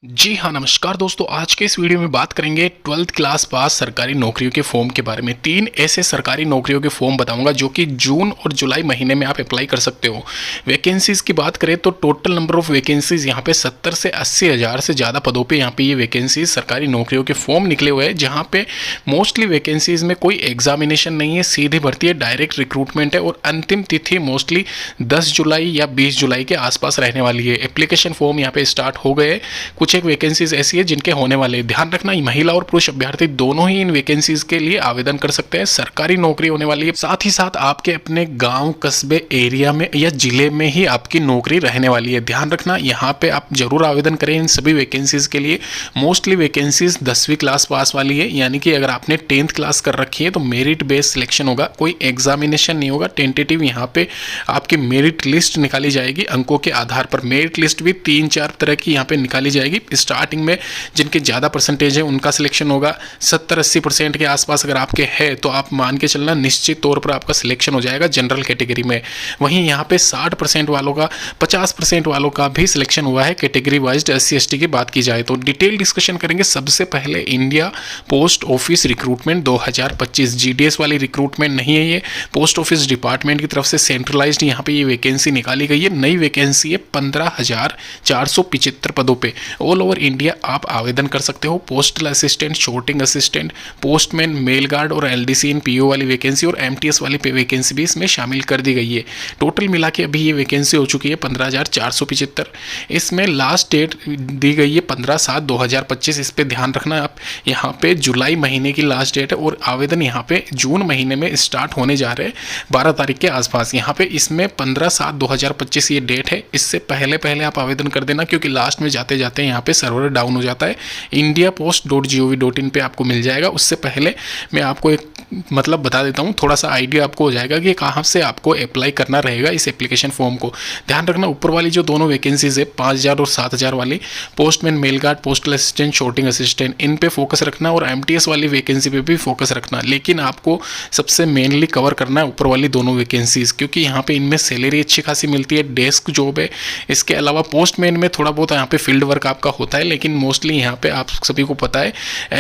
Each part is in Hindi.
जी हाँ, नमस्कार दोस्तों। आज के इस वीडियो में बात करेंगे 12th क्लास पास सरकारी नौकरियों के फॉर्म के बारे में। 3 ऐसे सरकारी नौकरियों के फॉर्म बताऊंगा जो कि जून और जुलाई महीने में आप अप्लाई कर सकते हो। वैकेंसीज की बात करें तो टोटल नंबर ऑफ वैकेंसीज यहाँ पे 70 से 80 हज़ार से ज़्यादा पदों पे यहाँ पे ये वैकेंसीज सरकारी नौकरियों के फॉर्म निकले हुए हैं, जहाँ पे मोस्टली वैकेंसीज में कोई एग्जामिनेशन नहीं है, सीधी भर्ती है, डायरेक्ट रिक्रूटमेंट है और अंतिम तिथि मोस्टली 10 जुलाई या 20 जुलाई के आसपास रहने वाली है। एप्लीकेशन फॉर्म यहाँ पे स्टार्ट हो गए। कुछ एक वैकेंसीज ऐसी है जिनके होने वाले हैं। ध्यान रखना, महिला और पुरुष अभ्यर्थी दोनों ही इन वैकेंसीज के लिए आवेदन कर सकते हैं। सरकारी नौकरी होने वाली है। साथ ही साथ आपके अपने गांव, कस्बे, एरिया में या जिले में ही आपकी नौकरी रहने वाली है। ध्यान रखना, यहाँ पे आप जरूर आवेदन करें इन सभी वैकेंसीज के लिए। मोस्टली वैकेंसीज 10वीं क्लास पास वाली है, यानी कि अगर आपने 10th क्लास कर रखी है तो मेरिट बेस्ड सिलेक्शन होगा, कोई एग्जामिनेशन नहीं होगा। टेंटेटिव यहाँ पे आपकी मेरिट लिस्ट निकाली जाएगी अंकों के आधार पर। मेरिट लिस्ट भी 3-4 तरह की यहाँ पे निकाली जाएगी। स्टार्टिंग में जिनके ज़्यादा परसेंटेज है उनका सिलेक्शन होगा। 70-80% के आसपास अगर आपके है तो आप मान के चलना निश्चित तौर पर आपका सिलेक्शन हो जाएगा जनरल कैटेगरी में। वहीं यहाँ पे 60% वालों का, 50% वालों का भी सिलेक्शन हुआ है कैटेगरी वाइज। SC/ST की बात की जाए तो डिटेल डिस्कशन करेंगे। सबसे पहले India post office recruitment 2025 GDS वाली रिक्रूटमेंट नहीं है, ये पोस्ट ऑफिस डिपार्टमेंट की तरफ से सेंट्रलाइज्ड यहाँ पे ये वैकेंसी निकाली गई है। नई वैकेंसी है 15,475 पदों पे। ऑल ओवर इंडिया आप आवेदन कर सकते हो। Postal assistant, sorting assistant, postman, mail guard और LDC इन PO वाली वैकेंसी और MTS वाली वैकेंसी भी इसमें शामिल कर दी गई है। टोटल मिला के अभी ये वैकेंसी हो चुकी है 15,475। इसमें लास्ट डेट दी गई है 15/7/2025। इस पर ध्यान रखना आप। यहाँ पे जुलाई महीने की लास्ट डेट है और आवेदन यहाँ पे जून महीने में स्टार्ट होने जा रहे हैं 12 तारीख के आसपास। यहाँ पे इसमें 15/7/2025 ये डेट है। इससे पहले पहले आप आवेदन कर देना, क्योंकि लास्ट में जाते जाते यहाँ पे सर्वर डाउन हो जाता है। indiapost.gov.in पे आपको मिल जाएगा। उससे पहले मैं आपको एक बता देता हूँ, थोड़ा सा आइडिया आपको हो जाएगा कि कहाँ से आपको अप्लाई करना रहेगा इस एप्लीकेशन फॉर्म को। ध्यान रखना, ऊपर वाली जो दोनों वैकेंसीज है 5,000 और 7,000 वाली, postman, mail guard, postal assistant, sorting assistant, इन पे फोकस रखना और MTS वाली वैकेंसी पे भी फोकस रखना। लेकिन आपको सबसे मेनली कवर करना है ऊपर वाली दोनों वैकेंसीज, क्योंकि यहाँ पे इनमें सैलरी अच्छी खासी मिलती है, डेस्क जॉब है। इसके अलावा पोस्टमैन में थोड़ा बहुत यहाँ पे फील्ड वर्क आपका होता है, लेकिन मोस्टली यहाँ पे आप सभी को पता है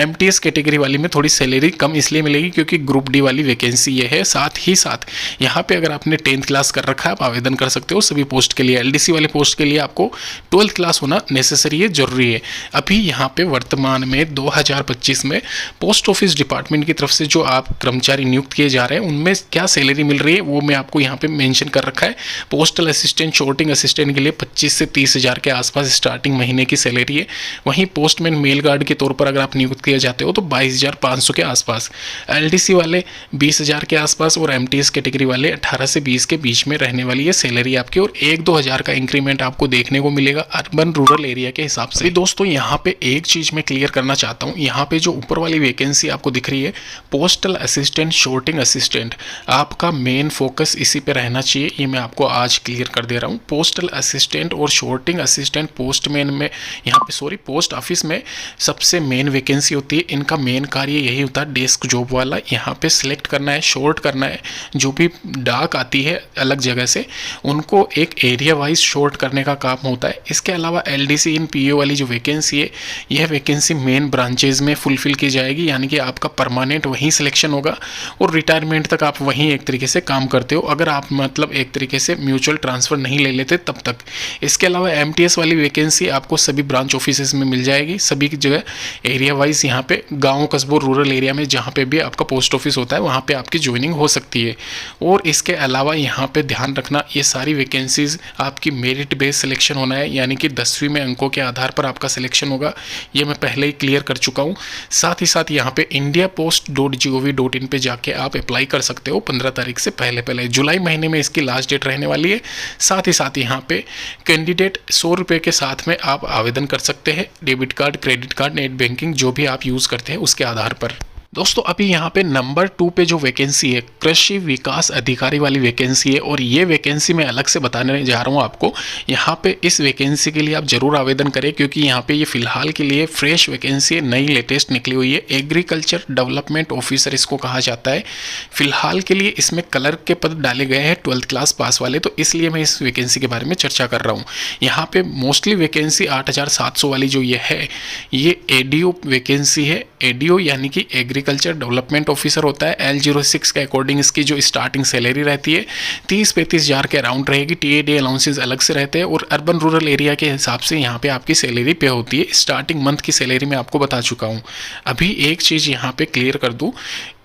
MTS कैटेगरी वाली में थोड़ी सैलरी कम इसलिए मिलेगी क्योंकि ग्रुप D वाली वैकेंसी ये है। साथ ही साथ यहाँ पे अगर आपने 10th क्लास कर रखा है आप आवेदन कर सकते हो सभी पोस्ट के लिए। LDC वाले पोस्ट के लिए आपको 12th क्लास होना नेसेसरी है, जरूरी है। अभी यहाँ पे वर्तमान में 2025 में पोस्ट ऑफिस डिपार्टमेंट की तरफ से जो आप कर्मचारी नियुक्त किए जा रहे हैं उनमें क्या सैलरी मिल रही है वो मैं आपको यहाँ पे मेंशन कर रखा है। पोस्टल असिस्टेंट, शॉर्टिंग असिस्टेंट के लिए 25 से 30 हज़ार के आसपास स्टार्टिंग महीने की सैलरी है। वहीं पोस्टमैन, मेल गार्ड के तौर पर अगर आप नियुक्त किए जाते हो तो 22,500 के आसपास, LDC वाले 20,000 के आसपास और MTS कैटेगरी वाले 18 से 20 के बीच में रहने वाली है सैलरी आपकी। और 1-2 हज़ार का इंक्रीमेंट आपको देखने को मिलेगा अर्बन रूरल एरिया के हिसाब से। दोस्तों यहाँ पे एक चीज मैं क्लियर करना चाहता हूँ, यहाँ पे जो ऊपर वाली वैकेंसी आपको दिख रही है पोस्टल असिस्टेंट, शॉर्टिंग असिस्टेंट, आपका मेन फोकस इसी पे रहना चाहिए। ये मैं आपको आज क्लियर कर दे रहा हूँ। पोस्टल असिस्टेंट और शॉर्टिंग असिस्टेंट पोस्टमैन में यहाँ पे पोस्ट ऑफिस में सबसे मेन वैकेंसी होती है। इनका मेन कार्य यही होता है डेस्क जॉब वाला। यहाँ पे सिलेक्ट करना है, शॉर्ट करना है, जो भी डाक आती है अलग जगह से उनको एक एरिया वाइज शॉर्ट करने का काम होता है। इसके अलावा LDC इन PO वाली जो वैकेंसी है यह वैकेंसी मेन ब्रांचेज में फुलफिल की जाएगी, यानी कि आपका परमानेंट वहीं सिलेक्शन होगा और रिटायरमेंट तक आप वहीं एक तरीके से काम करते हो, अगर आप एक तरीके से म्यूचुअल ट्रांसफर नहीं ले लेते तब तक। इसके अलावा MTS वाली वैकेंसी आपको सभी ब्रांच ऑफिस में मिल जाएगी, सभी की जगह एरिया वाइज। यहाँ पे गाँव, कस्बों, रूरल एरिया में जहाँ पे भी आपका पोस्ट ऑफिस होता है वहाँ पे आपकी ज्वाइनिंग हो सकती है। और इसके अलावा यहाँ पे ध्यान रखना, ये सारी वैकेंसीज आपकी मेरिट बेस्ड सिलेक्शन होना है, यानी कि 10वीं में अंकों के आधार पर आपका सिलेक्शन होगा। ये मैं पहले ही क्लियर कर चुका हूँ। साथ ही साथ यहाँ पे indiapost.gov.in पे जाके आप अप्लाई कर सकते हो 15 तारीख से पहले पहले। जुलाई महीने में इसकी लास्ट डेट रहने वाली है। साथ ही साथ यहाँ पे कैंडिडेट 100 रुपये के साथ में आप आवेदन कर सकते हैं। Debit card, credit card, net banking जो भी आप यूज़ करते हैं उसके आधार पर। दोस्तों अभी यहाँ पे नंबर 2 पे जो वैकेंसी है कृषि विकास अधिकारी वाली वैकेंसी है, और ये वैकेंसी मैं अलग से बताने जा रहा हूँ आपको। यहाँ पे इस वैकेंसी के लिए आप जरूर आवेदन करें, क्योंकि यहाँ पे ये फिलहाल के लिए फ्रेश वैकेंसी है, नई लेटेस्ट निकली हुई है। एग्रीकल्चर डेवलपमेंट ऑफिसर इसको कहा जाता है। फिलहाल के लिए इसमें क्लर्क के पद डाले गए हैं 12th क्लास पास वाले, तो इसलिए मैं इस वैकेंसी के बारे में चर्चा कर रहा हूँ। यहाँ पे मोस्टली वैकेंसी 8700 वाली जो ये है, ये एडीओ वैकेंसी है। एडीओ यानी कि एग्रीकल्चर डेवलपमेंट ऑफिसर होता है। L06 के अकॉर्डिंग इसकी जो स्टार्टिंग सैलरी रहती है 30-35 हज़ार के अराउंड रहेगी। टीएडी अलाउंसेस अलग से रहते हैं, और अर्बन रूरल एरिया के हिसाब से यहाँ पे आपकी सैलरी पे होती है। स्टार्टिंग मंथ की सैलरी मैं आपको बता चुका हूँ। अभी एक चीज़ यहाँ पे क्लियर कर दूँ,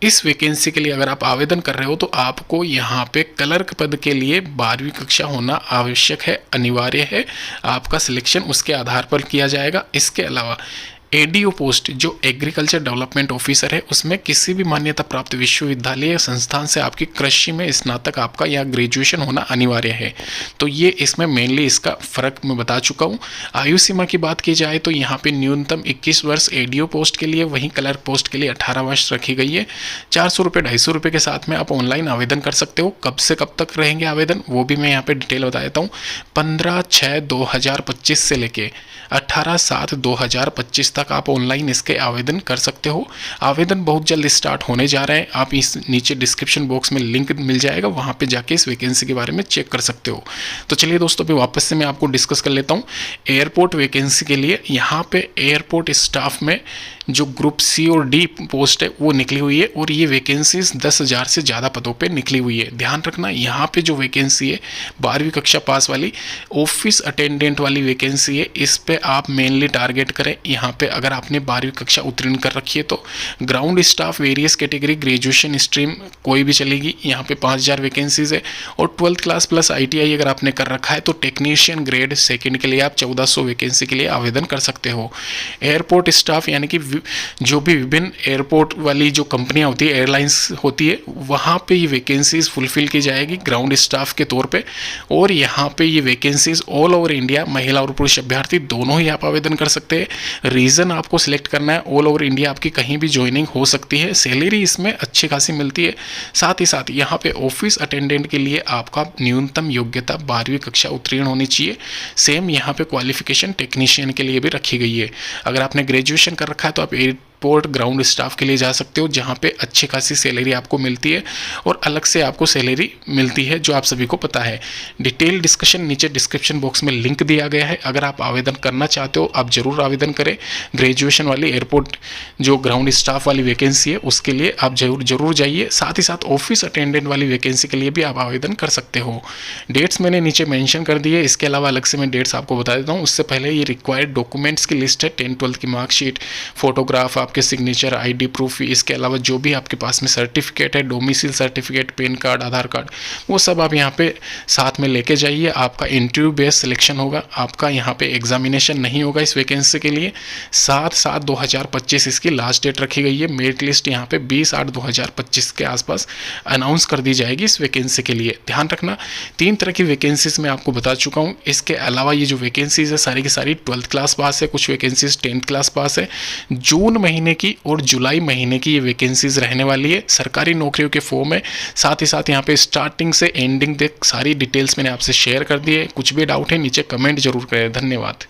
इस वैकेंसी के लिए अगर आप आवेदन कर रहे हो तो आपको यहाँ पे क्लर्क पद के लिए 12वीं कक्षा होना आवश्यक है, अनिवार्य है। आपका सिलेक्शन उसके आधार पर किया जाएगा। इसके अलावा एडीओ पोस्ट जो एग्रीकल्चर डेवलपमेंट ऑफिसर है, उसमें किसी भी मान्यता प्राप्त विश्वविद्यालय या संस्थान से आपकी कृषि में स्नातक आपका या ग्रेजुएशन होना अनिवार्य है। तो ये इसमें मेनली इसका फ़र्क मैं बता चुका हूँ। आयु सीमा की बात की जाए तो यहाँ पे न्यूनतम 21 वर्ष एडीओ पोस्ट के लिए, वहीं क्लर्क पोस्ट के लिए 18 वर्ष रखी गई है। 400 रुपये 250 रुपये के साथ में आप ऑनलाइन आवेदन कर सकते हो। कब से कब तक रहेंगे आवेदन वो भी मैं यहाँ पर डिटेल बता देता हूँ। 15/6/2025 से लेके 18/7/2025 तक आप ऑनलाइन इसके आवेदन कर सकते हो। आवेदन बहुत जल्द स्टार्ट होने जा रहे हैं। आप इस नीचे डिस्क्रिप्शन बॉक्स में लिंक मिल जाएगा, वहाँ पे जाके इस वैकेंसी के बारे में चेक कर सकते हो। तो चलिए दोस्तों अभी वापस से मैं आपको डिस्कस कर लेता हूँ। एयरपोर्ट वैकेंसी के लिए यहाँ पे एयरपोर्ट स्टाफ में जो ग्रुप सी और डी पोस्ट है वो निकली हुई है, और ये वैकेंसीज 10,000 से ज़्यादा पदों पे निकली हुई है। ध्यान रखना यहाँ पे जो वैकेंसी है 12वीं कक्षा पास वाली ऑफिस अटेंडेंट वाली वैकेंसी है। इस पे आप मेनली टारगेट करें। यहाँ पे अगर आपने 12वीं कक्षा उत्तीर्ण कर रखी है तो ground staff various category graduation stream कोई भी चलेगी। यहाँ पे 5000 वैकेंसीज है, और 12th क्लास प्लस ITI अगर आपने कर रखा है तो टेक्नीशियन ग्रेड सेकंड के लिए आप 1400 वैकेंसी के लिए आवेदन कर सकते हो। एयरपोर्ट स्टाफ यानी कि जो भी विभिन्न एयरपोर्ट वाली जो कंपनियां होती है, एयरलाइंस होती है, वहाँ पे ये वैकेंसीज फुलफिल की जाएगी ग्राउंड स्टाफ के तौर पे। और यहाँ पे ये वैकेंसीज ऑल ओवर इंडिया महिला और पुरुष अभ्यर्थी दोनों ही आप आवेदन कर सकते हैं। रीज़न आपको सिलेक्ट करना है, ऑल ओवर इंडिया आपकी कहीं भी ज्वाइनिंग हो सकती है। सैलरी इसमें अच्छी खासी मिलती है। साथ ही साथ यहाँ पे ऑफिस अटेंडेंट के लिए आपका न्यूनतम योग्यता 12वीं कक्षा उत्तीर्ण होनी चाहिए। सेम यहाँ पे क्वालिफिकेशन टेक्नीशियन के लिए भी रखी गई है। अगर आपने ग्रेजुएशन कर रखा है तो आप एयरपोर्ट ग्राउंड स्टाफ के लिए जा सकते हो, जहाँ पे अच्छी खासी सैलरी आपको मिलती है, और अलग से आपको सैलरी मिलती है जो आप सभी को पता है। डिटेल डिस्कशन नीचे डिस्क्रिप्शन बॉक्स में लिंक दिया गया है। अगर आप आवेदन करना चाहते हो आप ज़रूर आवेदन करें। ग्रेजुएशन वाली एयरपोर्ट जो ग्राउंड स्टाफ वाली वैकेंसी है उसके लिए आप जरूर जाइए। साथ ही साथ ऑफिस अटेंडेंट वाली वैकेंसी के लिए भी आप आवेदन कर सकते हो। डेट्स मैंने नीचे मेंशन कर दी है। इसके अलावा अलग से मैं डेट्स आपको बता देता हूँ। उससे पहले ये रिक्वायर्ड डॉक्यूमेंट्स की लिस्ट है। 10th-12th की मार्कशीट, फोटोग्राफ, आपके सिग्नेचर, ID प्रूफ, इसके अलावा जो भी आपके पास में सर्टिफिकेट है, डोमिसाइल सर्टिफिकेट, पैन कार्ड, आधार कार्ड, वो सब आप यहाँ पे साथ में लेके जाइए। आपका इंटरव्यू बेस्ड सिलेक्शन होगा। आपका यहाँ पे एग्जामिनेशन नहीं होगा इस वैकेंसी के लिए। 7/7/2025 इसकी लास्ट डेट रखी गई है। मेरिट लिस्ट यहाँ पे 20/8/2025 के आसपास अनाउंस कर दी जाएगी इस वैकेंसी के लिए। ध्यान रखना 3 तरह की वैकेंसीज मैं आपको बता चुका हूँ। इसके अलावा ये जो वैकेंसीज है सारी की सारी 12th क्लास पास है, कुछ वैकेंसीज 10th क्लास पास है। जून महीने की और जुलाई महीने की ये वैकेंसीज रहने वाली है। सरकारी नौकरियों के फॉर्म है। साथ ही साथ यहाँ पे स्टार्टिंग से एंडिंग तक सारी डिटेल्स मैंने आपसे शेयर कर दी है। कुछ भी डाउट है नीचे कमेंट जरूर करें। धन्यवाद।